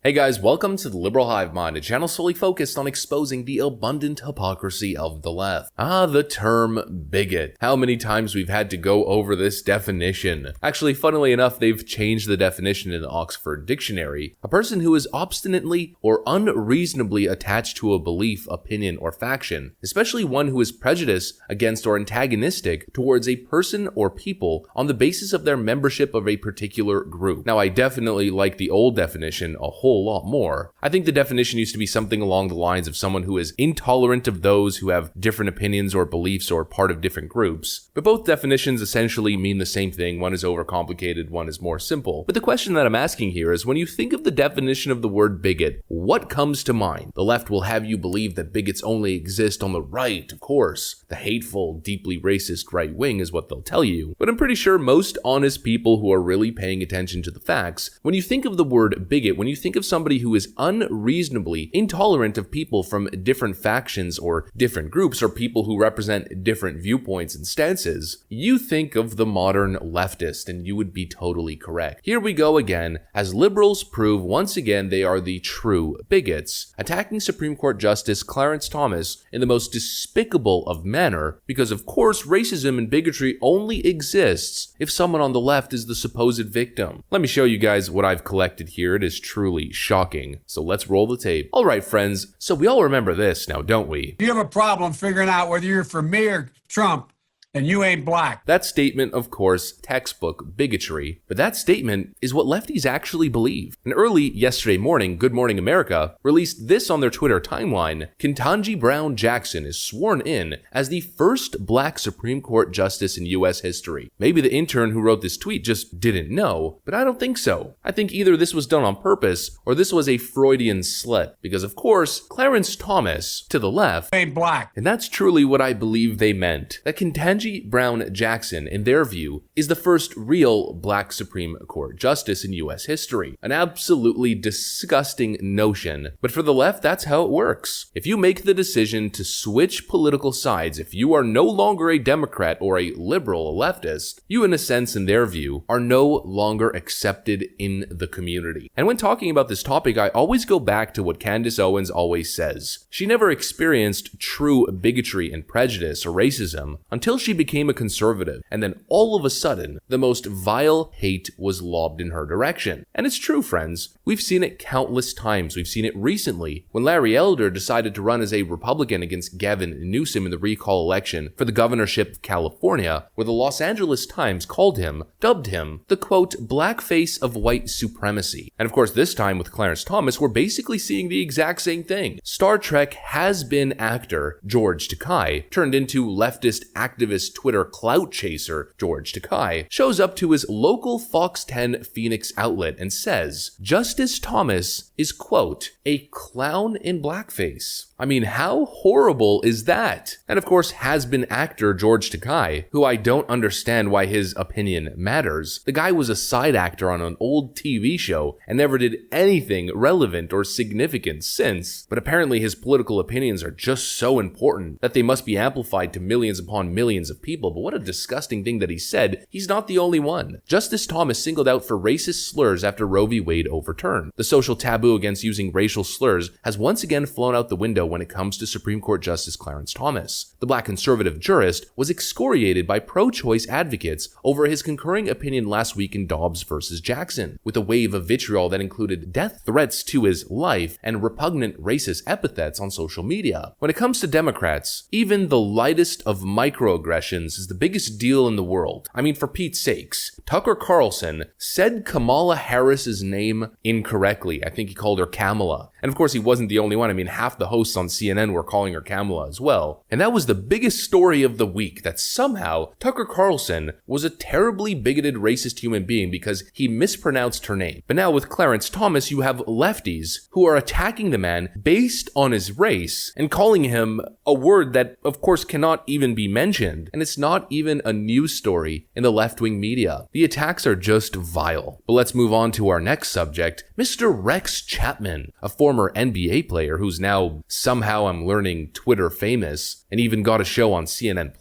Hey guys, welcome to the Liberal Hive Mind, a channel solely focused on exposing the abundant hypocrisy of the left. The term bigot. How many times we've had to go over this definition. Actually, funnily enough, they've changed the definition in the Oxford Dictionary. A person who is obstinately or unreasonably attached to a belief, opinion, or faction, especially one who is prejudiced against or antagonistic towards a person or people on the basis of their membership of a particular group. Now, I definitely like the old definition a whole lot more. I think the definition used to be something along the lines of someone who is intolerant of those who have different opinions or beliefs or part of different groups. But both definitions essentially mean the same thing. One is overcomplicated, one is more simple. But the question that I'm asking here is, when you think of the definition of the word bigot, what comes to mind? The left will have you believe that bigots only exist on the right, of course. The hateful, deeply racist right wing is what they'll tell you. But I'm pretty sure most honest people who are really paying attention to the facts, when you think of the word bigot, when you think of somebody who is unreasonably intolerant of people from different factions or different groups or people who represent different viewpoints and stances, you think of the modern leftist, and you would be totally correct. Here we go again, as liberals prove once again they are the true bigots, attacking Supreme Court Justice Clarence Thomas in the most despicable of manner, because of course racism and bigotry only exists if someone on the left is the supposed victim. Let me show you guys what I've collected here. It is truly shocking. So let's roll the tape. All right, friends. So we all remember this now, don't we? You have a problem figuring out whether you're for me or Trump, and you ain't black. That statement, of course, textbook bigotry. But that statement is what lefties actually believe. And early yesterday morning, Good Morning America released this on their Twitter timeline. Ketanji Brown Jackson is sworn in as the first black Supreme Court justice in U.S. history. Maybe the intern who wrote this tweet just didn't know, but I don't think so. I think either this was done on purpose or this was a Freudian slip. Because of course, Clarence Thomas, to the left, Ain't black. and that's truly what I believe they meant. That Ketanji Brown Jackson, in their view, is the first real black Supreme Court justice in U.S. history. An absolutely disgusting notion. But for the left, that's how it works. If you make the decision to switch political sides, if you are no longer a Democrat or a liberal, a leftist, you, in a sense, in their view, are no longer accepted in the community. And when talking about this topic, I always go back to what Candace Owens always says. She never experienced true bigotry and prejudice or racism until she became a conservative, and then all of a sudden, the most vile hate was lobbed in her direction. And it's true, friends. We've seen it countless times. We've seen it recently when Larry Elder decided to run as a Republican against Gavin Newsom in the recall election for the governorship of California, where the Los Angeles Times dubbed him the quote, blackface of white supremacy. And of course, this time with Clarence Thomas, we're basically seeing the exact same thing. Star Trek has-been actor George Takei turned into leftist activist Twitter clout chaser George Takei shows up to his local Fox 10 Phoenix outlet and says, Justice Thomas is, quote, a clown in blackface. I mean, how horrible is that? And of course, has-been actor George Takei, who I don't understand why his opinion matters. The guy was a side actor on an old TV show and never did anything relevant or significant since. But apparently his political opinions are just so important that they must be amplified to millions upon millions of people. But what a disgusting thing that he said. He's not the only one. Justice Thomas singled out for racist slurs after Roe v. Wade overturned. The social taboo against using racial slurs has once again flown out the window when it comes to Supreme Court Justice Clarence Thomas. The black conservative jurist was excoriated by pro-choice advocates over his concurring opinion last week in Dobbs versus Jackson, with a wave of vitriol that included death threats to his life and repugnant racist epithets on social media. When it comes to Democrats, even the lightest of microaggressions is the biggest deal in the world. I mean, for Pete's sakes, Tucker Carlson said Kamala Harris's name incorrectly. I think he called her Kamala. And of course, he wasn't the only one. I mean, half the hosts on CNN were calling her Kamala as well. And that was the biggest story of the week, that somehow Tucker Carlson was a terribly bigoted racist human being because he mispronounced her name. But now with Clarence Thomas, you have lefties who are attacking the man based on his race and calling him a word that, of course, cannot even be mentioned. And it's not even a news story in the left-wing media. The attacks are just vile. But let's move on to our next subject, Mr. Rex Chapman, a former NBA player who's now somehow, I'm learning, Twitter famous, and even got a show on CNN+,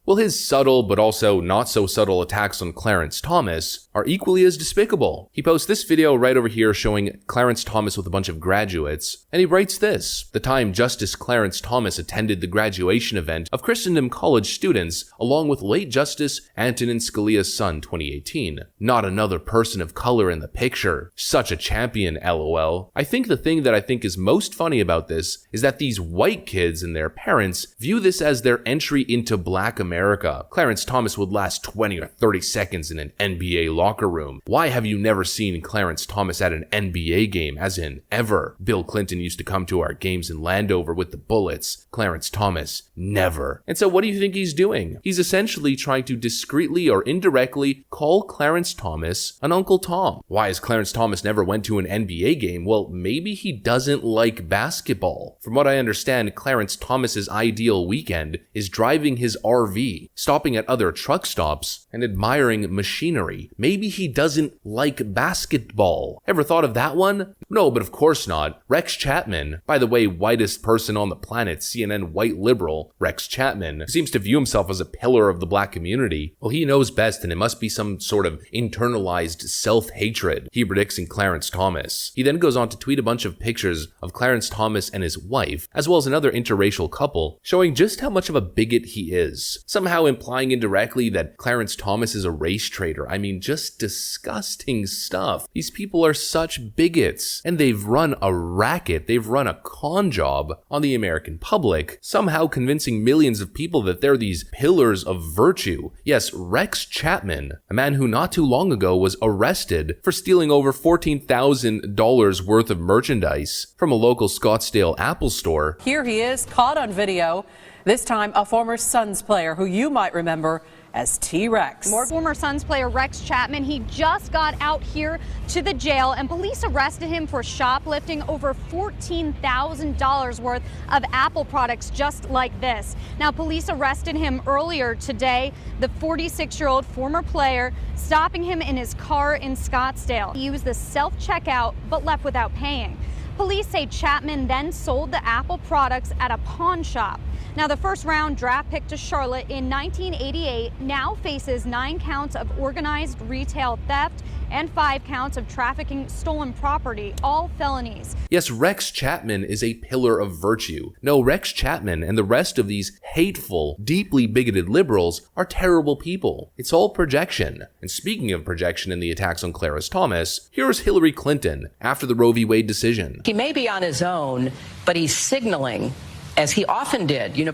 well, his subtle but also not so subtle attacks on Clarence Thomas are equally as despicable. He posts this video right over here showing Clarence Thomas with a bunch of graduates, and he writes this: "The time Justice Clarence Thomas attended the graduation event of Christendom College students along with late Justice Antonin Scalia's son 2018. Not another person of color in the picture. Such a champion, lol." I think the thing that I think is most funny about this is that these white kids and their parents view this as their entry into Black America. Clarence Thomas would last 20 or 30 seconds in an NBA locker room. Why have you never seen Clarence Thomas at an NBA game, as in ever? Bill Clinton used to come to our games in Landover with the Bullets. Clarence Thomas, never. And so what do you think he's doing? He's essentially trying to discreetly or indirectly call Clarence Thomas an Uncle Tom. Why has Clarence Thomas never went to an NBA game? Well, maybe he doesn't like basketball. From what I understand, Clarence Thomas's ideal weekend is driving his RV, stopping at other truck stops, and admiring machinery. Maybe he doesn't like basketball. Ever thought of that one? No, but of course not. Rex Chapman, by the way, whitest person on the planet, CNN white liberal, Rex Chapman, who seems to view himself as a pillar of the Black community. Well, he knows best, and it must be some sort of internalized self-hatred he predicts in Clarence Thomas. He then goes on to tweet a bunch of pictures of Clarence Thomas and his wife, as well as another interracial couple, showing just how much of a bigot he is, somehow implying indirectly that Clarence Thomas is a race traitor. I mean, just disgusting stuff. These people are such bigots, and they've run a racket, they've run a con job on the American public, somehow convincing millions of people that they're these pillars of virtue. Yes, Rex Chapman, a man who not too long ago was arrested for stealing over $14,000 worth of merchandise from a local Scottsdale Apple store. Here he is, caught on video, this time a former Suns player who you might remember as T-Rex. More former Suns player Rex Chapman, he just got out here to the jail, and police arrested him for shoplifting over $14,000 worth of Apple products just like this. Now, police arrested him earlier today, the 46-year-old former player, stopping him in his car in Scottsdale. He used the self-checkout but left without paying. Police say Chapman then sold the Apple products at a pawn shop. Now, the first-round draft pick to Charlotte in 1988 now faces 9 counts of organized retail theft and 5 counts of trafficking stolen property, all felonies. Yes, Rex Chapman is a pillar of virtue. No, Rex Chapman and the rest of these hateful, deeply bigoted liberals are terrible people. It's all projection. And speaking of projection in the attacks on Clarence Thomas, here's Hillary Clinton after the Roe v. Wade decision. He may be on his own, but he's signaling, as he often did. You know,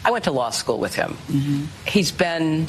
I went to law school with him. Mm-hmm. He's been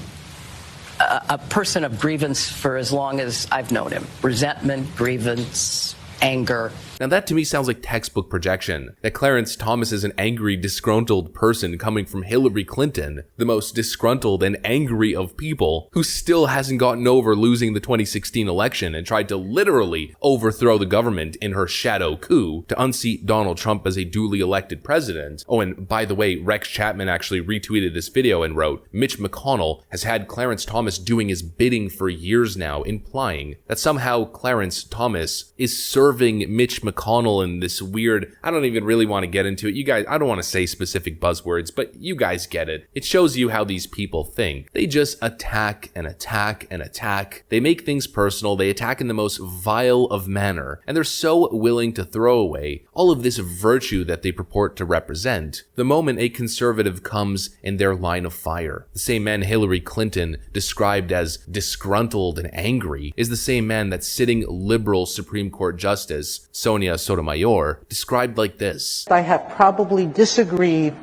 a person of grievance for as long as I've known him. Resentment, grievance, anger. Now that to me sounds like textbook projection, that Clarence Thomas is an angry, disgruntled person coming from Hillary Clinton, the most disgruntled and angry of people, who still hasn't gotten over losing the 2016 election and tried to literally overthrow the government in her shadow coup to unseat Donald Trump as a duly elected president. Oh, and by the way, Rex Chapman actually retweeted this video and wrote, "Mitch McConnell has had Clarence Thomas doing his bidding for years now," implying that somehow Clarence Thomas is serving Mitch McConnell in this weird, I don't even really want to get into it. You guys, I don't want to say specific buzzwords, but you guys get it. It shows you how these people think. They just attack and attack and attack. They make things personal. They attack in the most vile of manner. And they're so willing to throw away all of this virtue that they purport to represent the moment a conservative comes in their line of fire. The same man Hillary Clinton described as disgruntled and angry is the same man that sitting liberal Supreme Court Justice Sotomayor described like this. I have probably disagreed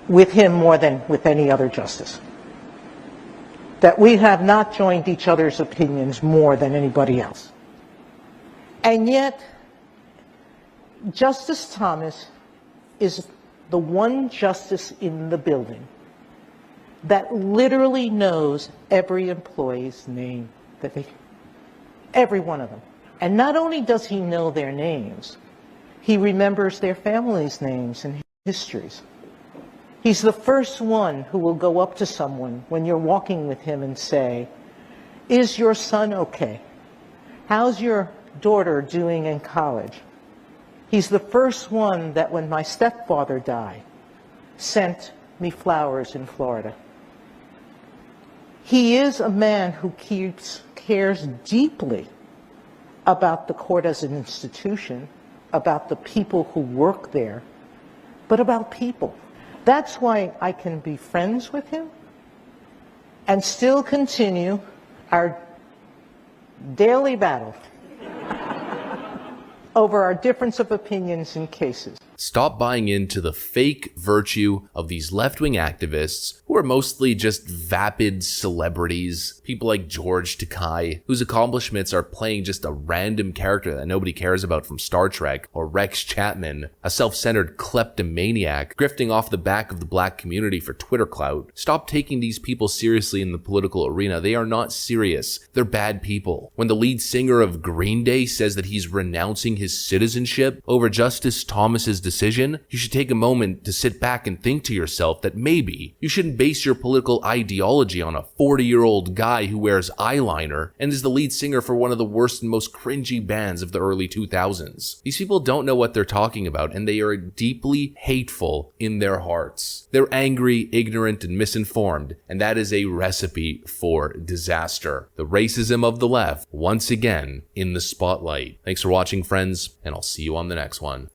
with him more than with any other justice. That we have not joined each other's opinions more than anybody else. And yet, Justice Thomas is the one justice in the building that literally knows every employee's name, every one of them. And not only does he know their names, he remembers their families' names and histories. He's the first one who will go up to someone when you're walking with him and say, "Is your son okay? How's your daughter doing in college?" He's the first one that when my stepfather died, sent me flowers in Florida. He is a man who cares deeply about the court as an institution, about the people who work there, but about people. That's why I can be friends with him and still continue our daily battle over our difference of opinions in cases. Stop buying into the fake virtue of these left-wing activists who are mostly just vapid celebrities. People like George Takei, whose accomplishments are playing just a random character that nobody cares about from Star Trek, or Rex Chapman, a self-centered kleptomaniac grifting off the back of the black community for Twitter clout. Stop taking these people seriously in the political arena. They are not serious. They're bad people. When the lead singer of Green Day says that he's renouncing his citizenship over Justice Thomas's decision, you should take a moment to sit back and think to yourself that maybe you shouldn't base your political ideology on a 40-year-old guy who wears eyeliner and is the lead singer for one of the worst and most cringy bands of the early 2000s. These people don't know what they're talking about, and they are deeply hateful in their hearts. They're angry, ignorant, and misinformed, and that is a recipe for disaster. The racism of the left, once again, in the spotlight. Thanks for watching, friends, and I'll see you on the next one.